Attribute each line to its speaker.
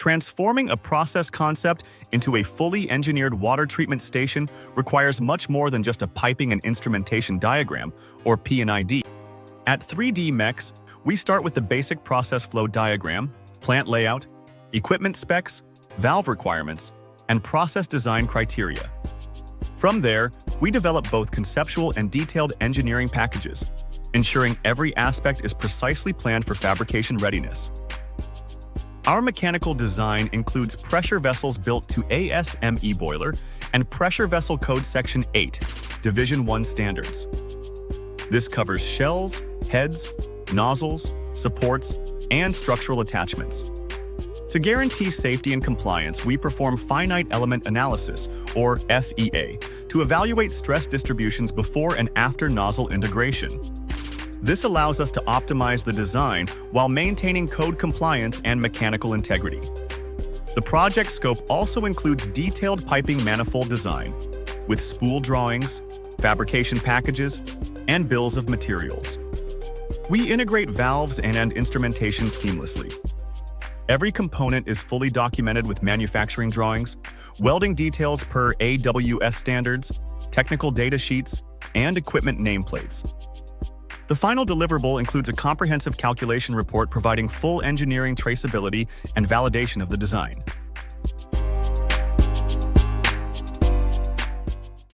Speaker 1: Transforming a process concept into a fully engineered water treatment station requires much more than just a piping and instrumentation diagram, or P&ID. At 3DMechs, we start with the basic process flow diagram, plant layout, equipment specs, valve requirements, and process design criteria. From there, we develop both conceptual and detailed engineering packages, ensuring every aspect is precisely planned for fabrication readiness. Our mechanical design includes pressure vessels built to ASME boiler and Pressure Vessel Code Section 8, Division 1 standards. This covers shells, heads, nozzles, supports, and structural attachments. To guarantee safety and compliance, we perform Finite Element Analysis, or FEA, to evaluate stress distributions before and after nozzle integration. This allows us to optimize the design while maintaining code compliance and mechanical integrity. The project scope also includes detailed piping manifold design, with spool drawings, fabrication packages, and bills of materials. We integrate valves and instrumentation seamlessly. Every component is fully documented with manufacturing drawings, welding details per AWS standards, technical data sheets, and equipment nameplates. The final deliverable includes a comprehensive calculation report providing full engineering traceability and validation of the design.